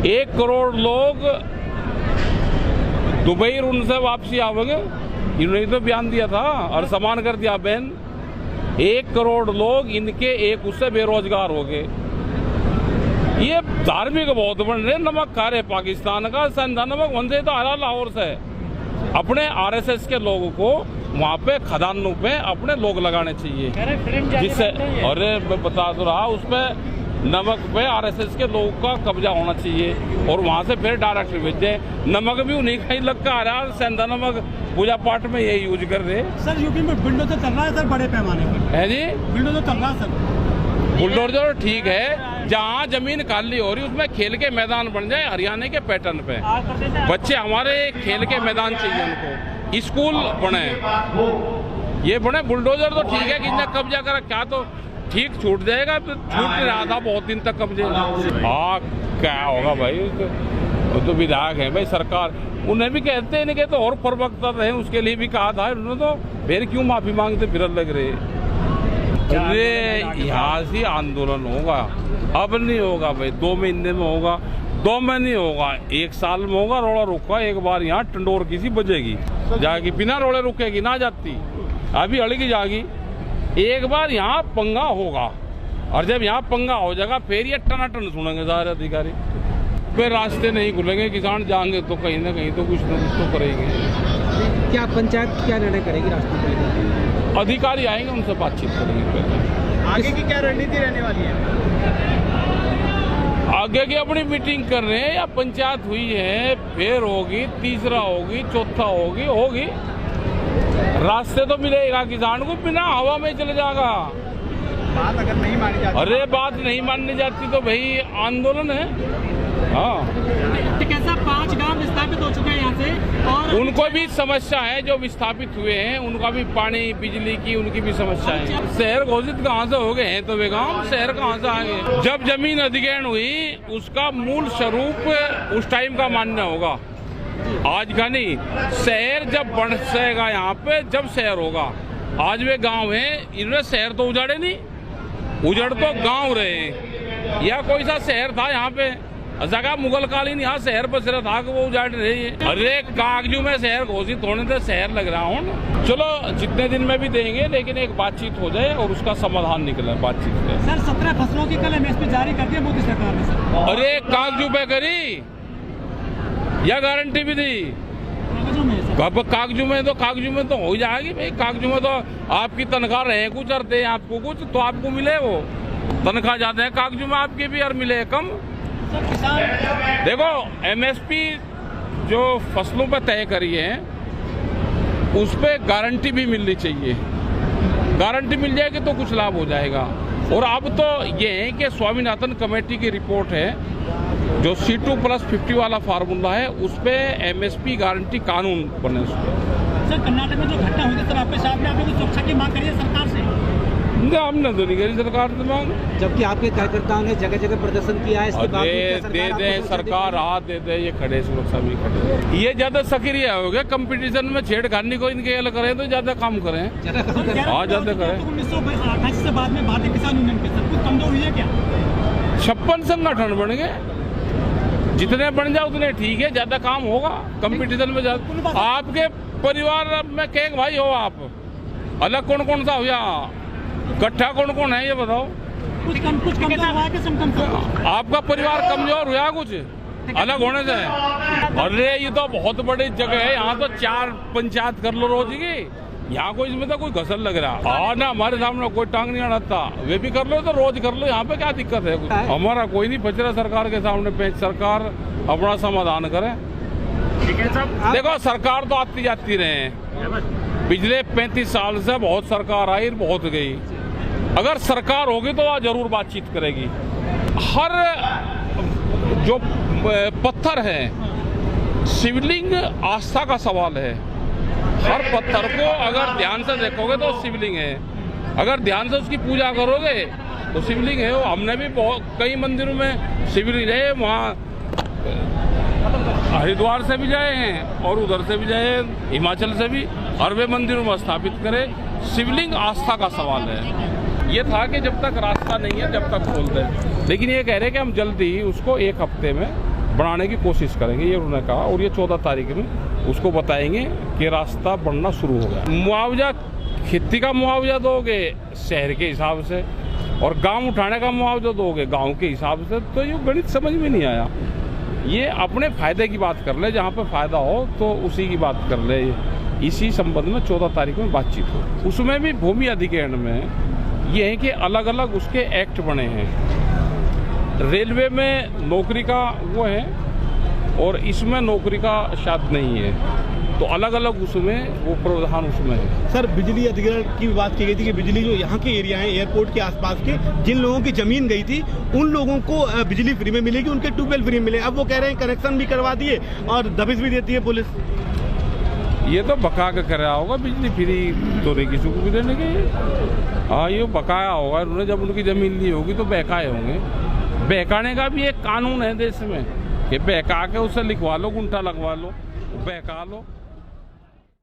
1 करोड़ लोग दुबई उनसे वापसी आवेंगे, इन्होंने तो बयान दिया था और समान कर दिया बहन। 1 करोड़ लोग इनके एक उससे बेरोजगार हो गए। ये धार्मिक बहुत बन रहे, नमक खा रहे पाकिस्तान का संधा नमक वनसे तो हरा लाहौर से अपने आरएसएस के लोगों को वहाँ पे खदानों पे अपने लोग लगाने चाहिए, जिससे अरे मैं बता तो रहा उस पे नमक पे आरएसएस के लोगों का कब्जा होना चाहिए और वहाँ से फिर डायरेक्ट भेजे। नमक भी उन्हीं का ही लग का आ रहा है, सेंधा नमक पूजा पाठ में ये यूज कर रहे। सर यूपी में बुलडोजर चल रहा है सर, बड़े पैमाने पर है जी, बुलडोजर चल रहा है सर। बुलडोजर ठीक है, जहाँ जमीन खाली हो रही उसमें खेल के मैदान बन जाए हरियाणा के पैटर्न पे। बच्चे हमारे खेल के मैदान चाहिए, उनको स्कूल बने, ये बने। बुलडोजर तो ठीक है कि इन्हें कब्जा करा क्या तो ठीक छूट जाएगा, तो छूट नहीं रहा था बहुत दिन तक कब्जे। हाँ क्या होगा भाई, वो तो विधायक है भाई, सरकार उन्हें भी कहते हैं, नहीं तो और प्रवक्ता रहे उसके लिए भी कहा था उन्होंने, तो फिर क्यों माफी मांगते फिर लग रहे। अरे यहाँ से आंदोलन होगा, अब नहीं होगा भाई, 2 महीने में होगा, 2 में नहीं होगा, 1 साल में होगा। रोड़ा रुका एक बार यहाँ टंडोर किसी बजेगी जाएगी, बिना रोड़े रुकेगी ना जाती, अभी अड़गी जाएगी। एक बार यहाँ पंगा होगा और जब यहाँ पंगा हो जाएगा फिर ये टनाटन सुनेंगे सारे अधिकारी, फिर रास्ते नहीं खुलेंगे, किसान जाएंगे तो कहीं ना कहीं तो कुछ ना कुछ तो करेंगे। क्या पंचायत क्या निर्णय करेगी रास्ते को लेकर? अधिकारी आएंगे उनसे बातचीत करेंगे। पहले आगे की क्या रणनीति रहने वाली है? आगे की अपनी मीटिंग कर रहे हैं, या पंचायत हुई है फिर होगी, तीसरा होगी, चौथा होगी। रास्ते तो मिलेगा किसान को, बिना हवा में चले जाएगा। बात अगर नहीं मानी जाती, अरे बात नहीं माननी जाती तो भाई आंदोलन है। हाँ तो कैसा 5 गांव विस्थापित हो चुके हैं यहाँ से, और उनको भी समस्या है, जो विस्थापित हुए हैं उनका भी पानी बिजली की उनकी भी समस्या है। शहर घोषित कहाँ से हो गए हैं तो वे गाँव, शहर कहाँ से आ गए। जब जमीन अधिग्रहण हुई उसका मूल स्वरूप उस टाइम का मान्य होगा, आज का नहीं। शहर जब बढ़ेगा यहाँ पे, जब शहर होगा। आज वे गांव हैं, इन्होंने शहर तो उजाड़े नहीं, उजड़ तो गांव रहे। या कोई सा शहर था यहाँ पे, जगह मुगल कालीन यहाँ शहर बस रहा था कि वो उजाड़ रही है। अरे कागजू में शहर घोषित होने से शहर लग रहा हूँ। चलो जितने दिन में भी देंगे, लेकिन एक बातचीत हो जाए और उसका समाधान निकले बातचीत से। सर 17 फसलों की कल एमएसपी जारी कर दी मोदी सरकार ने सर। अरे कागजू पे करी या गारंटी भी दी, कागजू में तो हो जाएगी भाई। कागजू में तो आपकी तनख्वाह रहे कुछ और दे आपको कुछ, तो आपको मिले वो तनख्वाह ज्यादा है, कागजू में आपकी भी और मिले कम। देखो एमएसपी जो फसलों पर तय करी है उस पे गारंटी भी मिलनी चाहिए, गारंटी मिल जाएगी तो कुछ लाभ हो जाएगा। और अब तो ये है कि स्वामीनाथन कमेटी की रिपोर्ट है, जो C2+50 वाला फार्मूला है, उस पे एमएसपी गारंटी कानून बने उस पर। सर कर्नाटक में जो घटना हुई थी सर, आपके साथ में आपने सुरक्षा की मांग करी है सरकार से? हमने तो नहीं करी सरकार से मांग, जबकि आपके कार्यकर्ताओं ने जगह जगह प्रदर्शन किया है। इसके बाद दे दे सरकार हाथ दे दे, ये खड़े सुरक्षा भी खड़े। ये ज्यादा सक्रिय हो गए कंपटीशन में, छेड़खानी को इनके अलग करें तो ज्यादा काम करें। हाँ ज्यादा करें। 1988 से बाद में भारतीय किसान यूनियन के सर कुछ कमजोर हुई है क्या? 56 संगठन बन गए, जितने बन जाए उतने ठीक है, ज्यादा काम होगा कंपटीशन में ज्यादा। आपके परिवार में के भाई हो आप, अलग कौन कौन सा हुआ, इकट्ठा कौन कौन है ये बताओ। कुछ कमजोर हुआ कि कमजोर? आपका परिवार कमजोर हुआ कुछ अलग होने से? अरे ये तो बहुत बड़ी जगह है, यहाँ तो 4 पंचायत कर लो रोज की, यहाँ कोई इसमें तो कोई घसल लग रहा। हाँ ना, हमारे सामने कोई टांग नहीं अड़ता, वे भी कर लो तो रोज कर लो, यहाँ पे क्या दिक्कत है? कुछ हमारा कोई नहीं पच रहा सरकार के सामने पे, सरकार अपना समाधान करे। देखो सरकार तो आती जाती रहे, पिछले 35 साल से बहुत सरकार आई बहुत गई। अगर सरकार होगी तो वह जरूर बातचीत करेगी। हर जो पत्थर है, शिवलिंग आस्था का सवाल है। हर पत्थर को अगर ध्यान से देखोगे तो शिवलिंग है, अगर ध्यान से उसकी पूजा करोगे तो शिवलिंग है। हमने भी बहुत कई मंदिरों में शिवलिंग है, वहाँ हरिद्वार से भी जाए हैं और उधर से भी जाए, हिमाचल से भी, और वे मंदिरों में स्थापित करें। शिवलिंग आस्था का सवाल है। ये था कि जब तक रास्ता नहीं है जब तक खोल दें, लेकिन ये कह रहे हैं कि हम जल्दी ही उसको 1 हफ्ते में बनाने की कोशिश करेंगे, ये उन्होंने कहा। और ये 14 तारीख में उसको बताएंगे कि रास्ता बनना शुरू हो गया। मुआवजा खेती का मुआवजा दोगे शहर के हिसाब से और गांव उठाने का मुआवजा दोगे गांव के हिसाब से, तो ये गणित समझ में नहीं आया। ये अपने फायदे की बात कर ले, जहाँ पे फायदा हो तो उसी की बात कर ले। इसी संबंध में 14 तारीख में बातचीत हो। उसमें भी भूमि अधिग्रहण में ये है कि अलग अलग उसके एक्ट बने हैं। रेलवे में नौकरी का वो है और इसमें नौकरी का शायद नहीं है, तो अलग अलग उसमें वो प्रावधान उसमें है। सर, बिजली अधिग्रहण की बात की गई थी कि बिजली जो यहाँ के एरिया हैं एयरपोर्ट के आसपास के, जिन लोगों की जमीन गई थी उन लोगों को बिजली फ्री में मिलेगी, उनके ट्यूबवेल फ्री में मिले। अब वो कह रहे हैं कनेक्शन भी करवा दिए और दबिश भी देती है पुलिस। ये तो बका के कर रहा होगा, बिजली फ्री तो नहीं किसी को भी देने के। हाँ, ये बकाया होगा, उन्होंने जब उनकी जमीन ली होगी तो बहकाए होंगे। बहकाने का भी एक कानून है देश में कि बहका के उसे लिखवा लो, गुंठा लगवा लो, बहका लो।